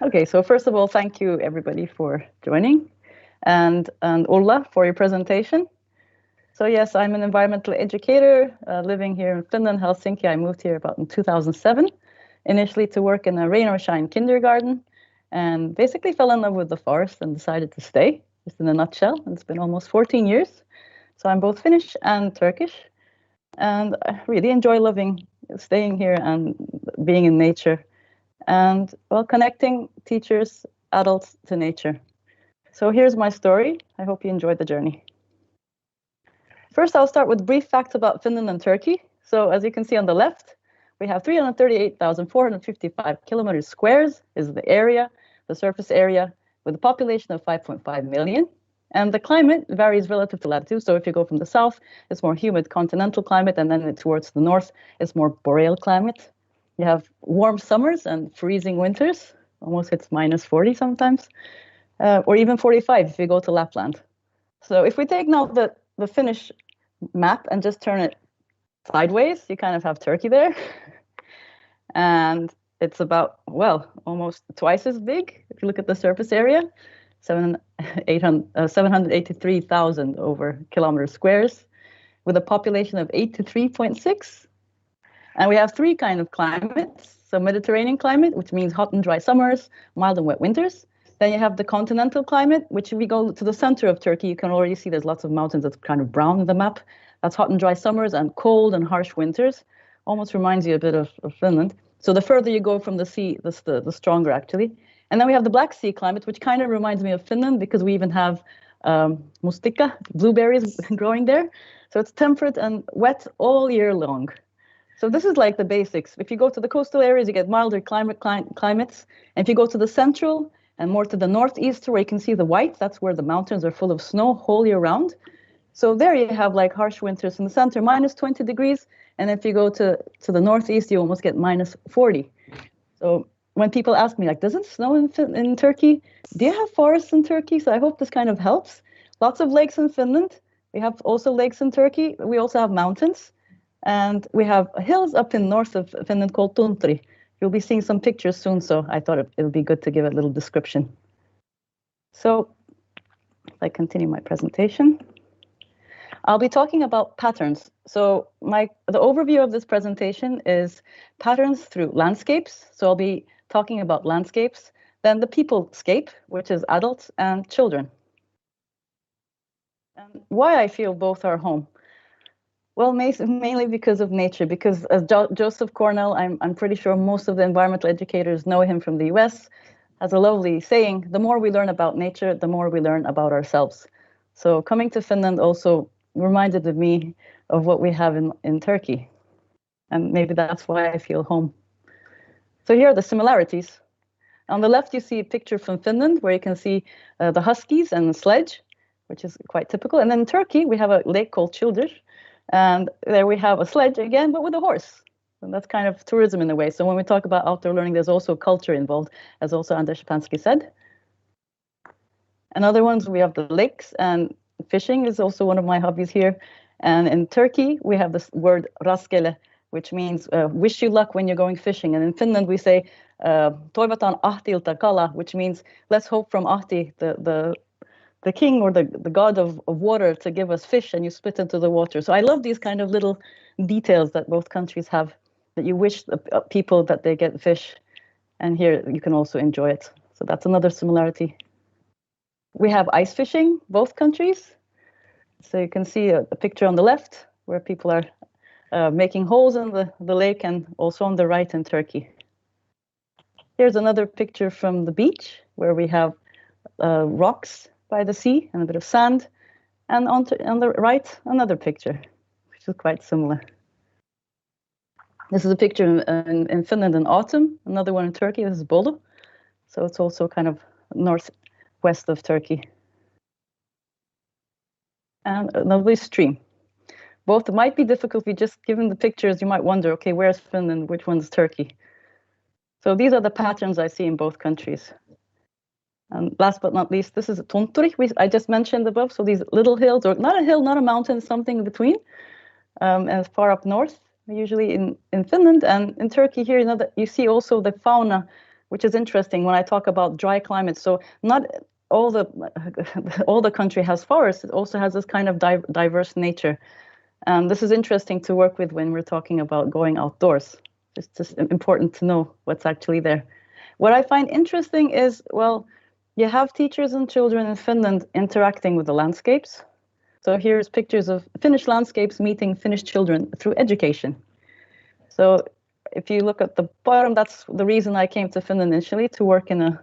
Okay, so first of all, thank you everybody for joining, and Ulla for your presentation. So yes, I'm an environmental educator living here in Finland, Helsinki. I moved here about in 2007, initially to work in a rain or shine kindergarten, and basically fell in love with the forest and decided to stay, just in a nutshell. It's been almost 14 years. So I'm both Finnish and Turkish, and I really enjoy staying here and being in nature, and well, connecting teachers, adults to nature. So here's my story. I hope you enjoyed the journey. First, I'll start with brief facts about Finland and Turkey. So as you can see on the left, we have 338,455 kilometers squares is the area, the surface area, with a population of 5.5 million. And the climate varies relative to latitude. So if you go from the south, it's more humid continental climate, and then towards the north, it's more boreal climate. You have warm summers and freezing winters. Almost hits minus 40 sometimes, or even 45 if you go to Lapland. So if we take now the Finnish map and just turn it sideways, you kind of have Turkey there. And it's about, well, almost twice as big if you look at the surface area, 783,000 over kilometer squares, with a population of 83.6. And we have three kind of climates. So Mediterranean climate, which means hot and dry summers, mild and wet winters. Then you have the continental climate, which if we go to the center of Turkey, you can already see there's lots of mountains that's kind of brown in the map. That's hot and dry summers and cold and harsh winters. Almost reminds you a bit of Finland. So the further you go from the sea, the stronger actually. And then we have the Black Sea climate, which kind of reminds me of Finland because we even have mustika, blueberries growing there. So it's temperate and wet all year long. So this is like the basics. If you go to the coastal areas, you get milder climates. And if you go to the central and more to the northeast, where you can see the white, that's where the mountains are full of snow whole year round. So there you have like harsh winters in the center, minus 20 degrees. And if you go to the northeast, you almost get minus 40. So when people ask me, like, doesn't it snow in Turkey? Do you have forests in Turkey? So I hope this kind of helps. Lots of lakes in Finland. We have also lakes in Turkey. We also have mountains. And we have hills up in north of Finland called Tunturi. You'll be seeing some pictures soon, so I thought it would be good to give a little description. So if I continue my presentation, I'll be talking about patterns. So the overview of this presentation is patterns through landscapes. So I'll be talking about landscapes, then the peoplescape, which is adults and children. And why I feel both are home. Well, mainly because of nature, because as Joseph Cornell, I'm pretty sure most of the environmental educators know him from the US, has a lovely saying, the more we learn about nature, the more we learn about ourselves. So coming to Finland also reminded me of what we have in Turkey. And maybe that's why I feel home. So here are the similarities. On the left, you see a picture from Finland where you can see the huskies and the sledge, which is quite typical. And then in Turkey, we have a lake called Çıldır. And there we have a sledge again, but with a horse. And that's kind of tourism in a way. So when we talk about outdoor learning, there's also culture involved, as also Anders Shapansky said. And other ones, we have the lakes, and fishing is also one of my hobbies here. And in Turkey, we have this word rastgele, which means wish you luck when you're going fishing. And in Finland, we say toivotan ahtilta kala, which means let's hope from Ahti, the king or the god of water, to give us fish, and you spit into the water. So I love these kind of little details that both countries have, that you wish the people that they get fish, and here you can also enjoy it. So that's another similarity. We have ice fishing, both countries. So you can see a picture on the left where people are making holes in the lake, and also on the right in Turkey. Here's another picture from the beach where we have rocks by the sea and a bit of sand, and on the right another picture which is quite similar. This is a picture in Finland in autumn, another one in Turkey. This is Bolu, so it's also kind of northwest of Turkey. And a lovely stream. Both might be difficult if you just given the pictures, you might wonder, okay, where's Finland, which one's Turkey? So these are the patterns I see in both countries. And last but not least, this is Tunturi, I just mentioned above. So these little hills, or not a hill, not a mountain, something in between, and far up north, usually in Finland. And in Turkey here, you see also the fauna which is interesting when I talk about dry climate. So not all the all the country has forests. It also has this kind of diverse nature. And this is interesting to work with when we're talking about going outdoors. It's just important to know what's actually there. What I find interesting is, well, you have teachers and children in Finland interacting with the landscapes. So here's pictures of Finnish landscapes meeting Finnish children through education. So if you look at the bottom, that's the reason I came to Finland initially, to work in a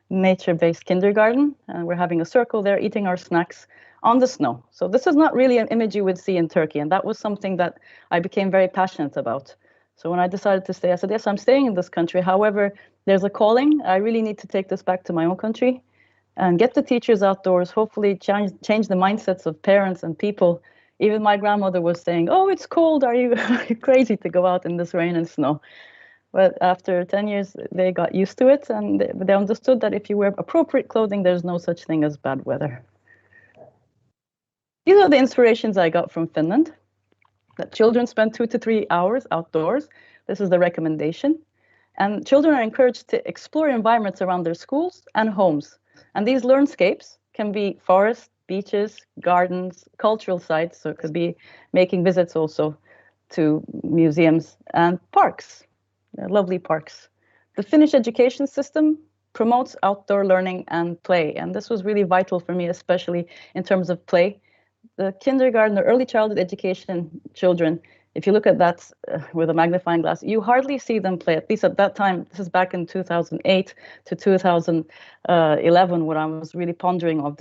nature-based kindergarten. And we're having a circle there, eating our snacks on the snow. So this is not really an image you would see in Turkey. And that was something that I became very passionate about. So when I decided to stay, I said, yes, I'm staying in this country. However, there's a calling. I really need to take this back to my own country and get the teachers outdoors, hopefully change the mindsets of parents and people. Even my grandmother was saying, oh, it's cold. Are you crazy to go out in this rain and snow? But after 10 years, they got used to it, and they understood that if you wear appropriate clothing, there's no such thing as bad weather. These are the inspirations I got from Finland, that children spend 2 to 3 hours outdoors. This is the recommendation. And children are encouraged to explore environments around their schools and homes. And these learnscapes can be forests, beaches, gardens, cultural sites. So it could be making visits also to museums and parks, lovely parks. The Finnish education system promotes outdoor learning and play. And this was really vital for me, especially in terms of play. The kindergarten or early childhood education children, if you look at that with a magnifying glass, you hardly see them play, at least at that time. This is back in 2008 to 2011 when I was really pondering on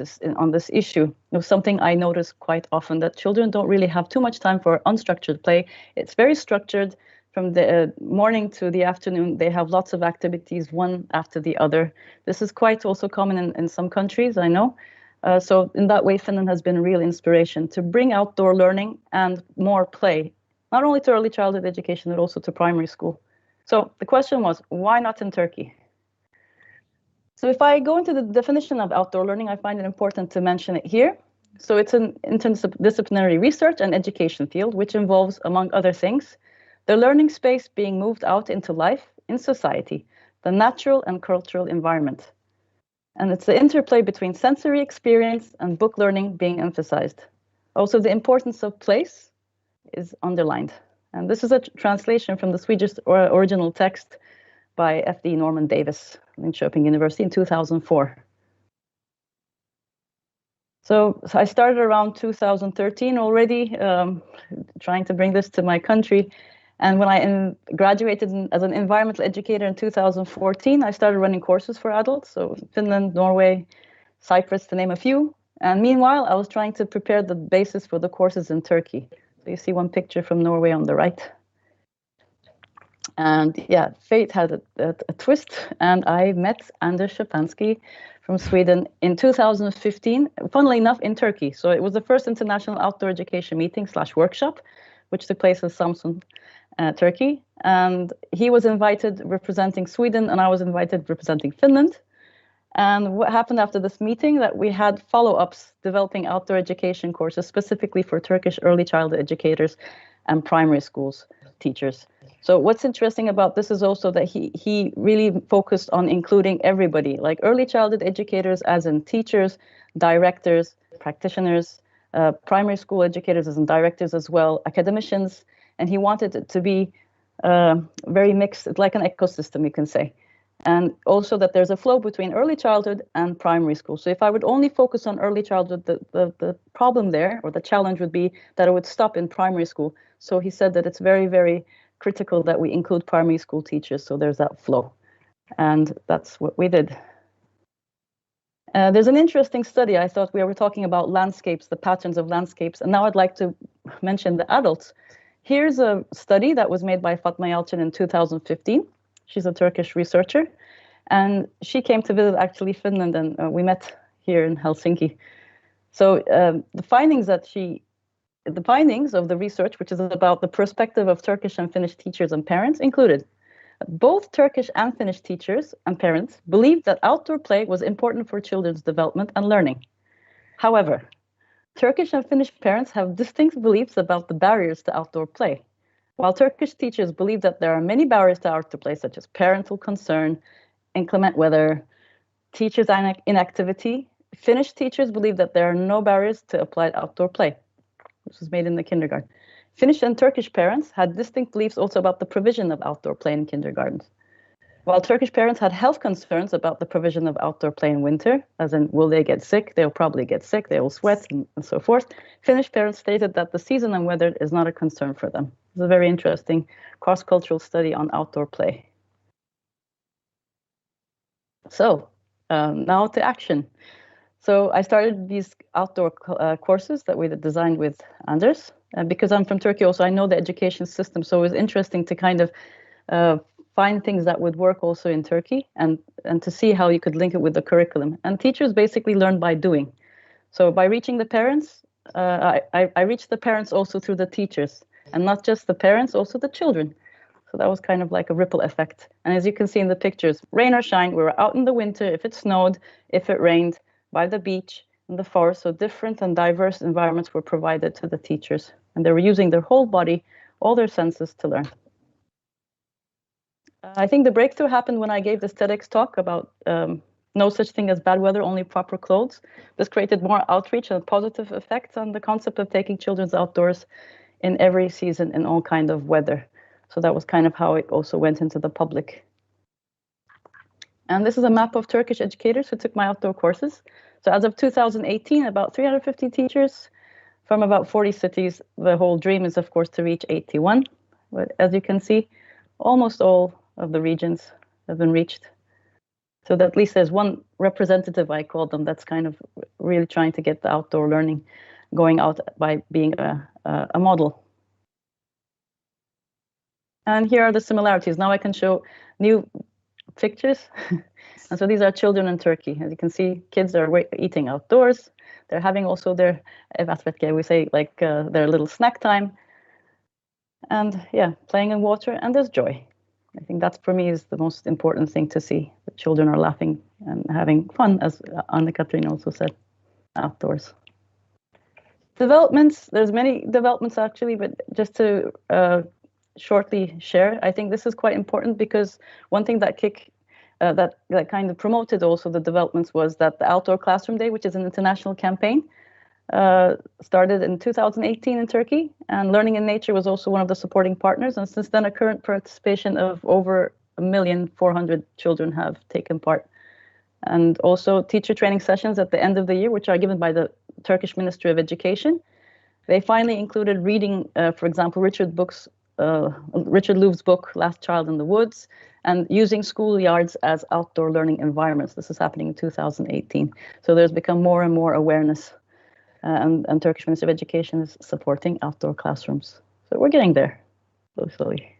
this issue. It was something I noticed quite often, that children don't really have too much time for unstructured play. It's very structured. From the morning to the afternoon, they have lots of activities, one after the other. This is quite also common in some countries, I know. So in that way, Finland has been a real inspiration to bring outdoor learning and more play, not only to early childhood education, but also to primary school. So the question was, why not in Turkey? So if I go into the definition of outdoor learning, I find it important to mention it here. So it's an interdisciplinary research and education field, which involves, among other things, the learning space being moved out into life in society, the natural and cultural environment. And it's the interplay between sensory experience and book learning being emphasized. Also, the importance of place is underlined. And this is a translation from the Swedish original text by F.D. Norman Davis, Linköping University in 2004. So I started around 2013 already, trying to bring this to my country. And when I graduated as an environmental educator in 2014, I started running courses for adults. So Finland, Norway, Cyprus, to name a few. And meanwhile, I was trying to prepare the basis for the courses in Turkey. So you see one picture from Norway on the right. And yeah, fate had a twist. And I met Anders Szczepanski from Sweden in 2015, funnily enough, in Turkey. So it was the first international outdoor education meeting / workshop, which took place in Samsun, Turkey. And he was invited representing Sweden, and I was invited representing Finland. And what happened after this meeting, that we had follow-ups developing outdoor education courses specifically for Turkish early childhood educators and primary schools teachers. So what's interesting about this is also that he really focused on including everybody, like early childhood educators as in teachers, directors, practitioners, primary school educators as in directors as well, academicians, and he wanted it to be very mixed, like an ecosystem, you can say. And also that there's a flow between early childhood and primary school. So if I would only focus on early childhood, the problem there, or the challenge would be that it would stop in primary school. So he said that it's very, very critical that we include primary school teachers, so there's that flow. And that's what we did. There's an interesting study. I thought we were talking about landscapes, the patterns of landscapes, and now I'd like to mention the adults. Here's a study that was made by Fatma Yalçın in 2015. She's a Turkish researcher, and she came to visit actually Finland, and we met here in Helsinki. So the findings of the research, which is about the perspective of Turkish and Finnish teachers and parents, included both Turkish and Finnish teachers and parents believed that outdoor play was important for children's development and learning. However, Turkish and Finnish parents have distinct beliefs about the barriers to outdoor play. While Turkish teachers believe that there are many barriers to outdoor play, such as parental concern, inclement weather, teachers' inactivity, Finnish teachers believe that there are no barriers to applied outdoor play. This was made in the kindergarten. Finnish and Turkish parents had distinct beliefs also about the provision of outdoor play in kindergartens. While Turkish parents had health concerns about the provision of outdoor play in winter, as in, will they get sick? They'll probably get sick, they will sweat, and so forth. Finnish parents stated that the season and weather is not a concern for them. It's a very interesting cross-cultural study on outdoor play. So, now to action. So I started these outdoor courses that we designed with Anders. And because I'm from Turkey also, I know the education system. So it was interesting to kind of find things that would work also in Turkey and to see how you could link it with the curriculum. And teachers basically learn by doing. So by reaching the parents, I reached the parents also through the teachers. And not just the parents, also the children. So that was kind of like a ripple effect. And as you can see in the pictures, rain or shine, we were out in the winter, if it snowed, if it rained, by the beach, in the forest. So different and diverse environments were provided to the teachers. And they were using their whole body, all their senses to learn. I think the breakthrough happened when I gave this TEDx talk about no such thing as bad weather, only proper clothes. This created more outreach and positive effects on the concept of taking children outdoors in every season in all kind of weather. So that was kind of how it also went into the public. And this is a map of Turkish educators who took my outdoor courses. So as of 2018, about 350 teachers from about 40 cities. The whole dream is, of course, to reach 81. But as you can see, almost all of the regions have been reached. So that at least there's one representative, I call them, that's kind of really trying to get the outdoor learning going out by being a model. And here are the similarities. Now I can show new pictures. And so these are children in Turkey. As you can see, kids are eating outdoors. They're having also their, we say, like their little snack time. And yeah, playing in water, and there's joy. I think that for me is the most important thing to see. The children are laughing and having fun, as Anne-Catherine also said, outdoors. Developments, there's many developments actually, but just to shortly share, I think this is quite important because one thing that that kind of promoted also the developments was that the Outdoor Classroom Day, which is an international campaign, started in 2018 in Turkey, and Learning in Nature was also one of the supporting partners. And since then, a current participation of over 1,400,000 children have taken part. And also teacher training sessions at the end of the year, which are given by the Turkish Ministry of Education. They finally included reading, for example, Richard Louv's book, Last Child in the Woods, and using schoolyards as outdoor learning environments. This is happening in 2018. So there's become more and more awareness. And Turkish Ministry of Education is supporting outdoor classrooms. So we're getting there, slowly.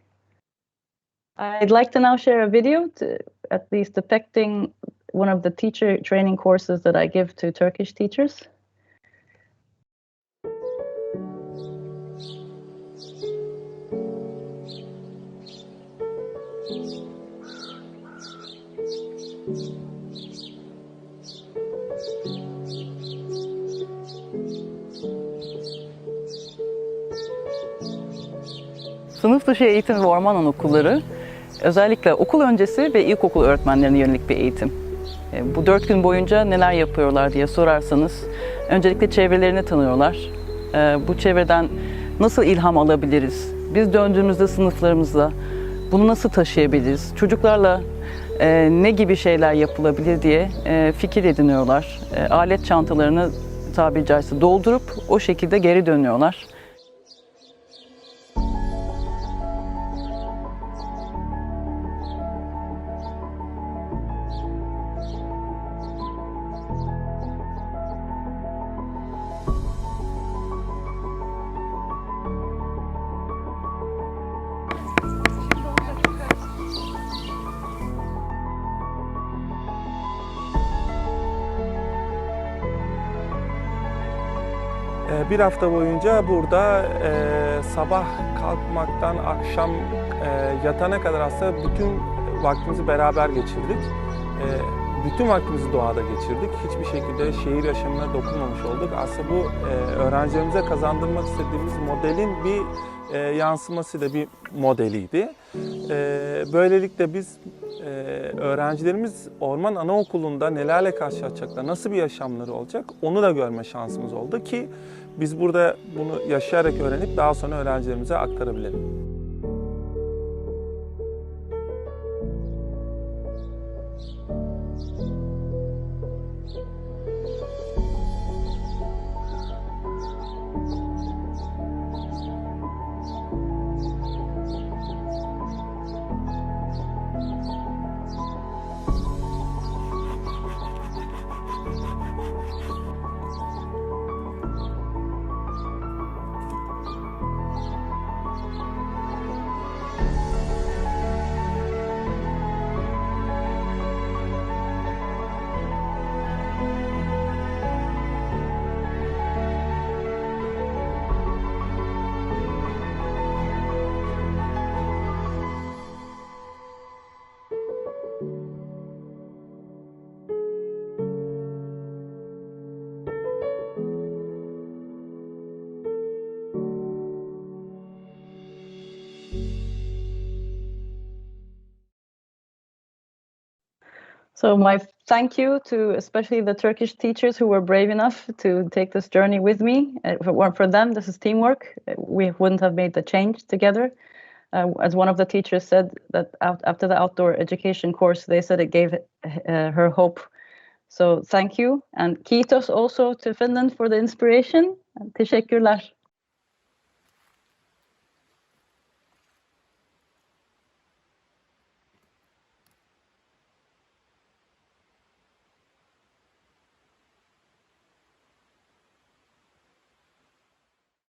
I'd like to now share a video at least depicting one of the teacher training courses that I give to Turkish teachers. Sınıf dışı eğitim ve orman anaokulları özellikle okul öncesi ve ilkokul öğretmenlerine yönelik bir eğitim. Bu 4 gün boyunca neler yapıyorlar diye sorarsanız öncelikle çevrelerini tanıyorlar. Bu çevreden nasıl ilham alabiliriz? Biz döndüğümüzde sınıflarımızda bunu nasıl taşıyabiliriz? Çocuklarla ne gibi şeyler yapılabilir diye fikir ediniyorlar. Alet çantalarını tabiri caizse doldurup o şekilde geri dönüyorlar. Bir hafta boyunca burada sabah kalkmaktan akşam yatana kadar aslında bütün vaktimizi beraber geçirdik. Bütün vaktimizi doğada geçirdik. Hiçbir şekilde şehir yaşamına dokunmamış olduk. Aslında bu öğrencilerimize kazandırmak istediğimiz modelin bir yansıması da bir modeliydi. Böylelikle biz öğrencilerimiz orman anaokulunda nelerle karşılaşacaklar, nasıl bir yaşamları olacak onu da görme şansımız oldu ki biz burada bunu yaşayarak öğrenip daha sonra öğrencilerimize aktarabilelim. So my thank you to especially the Turkish teachers who were brave enough to take this journey with me. If it weren't for them, this is teamwork. We wouldn't have made the change together. As one of the teachers said, that after the outdoor education course, they said it gave her hope. So thank you. And kiitos also to Finland for the inspiration. Teşekkürler.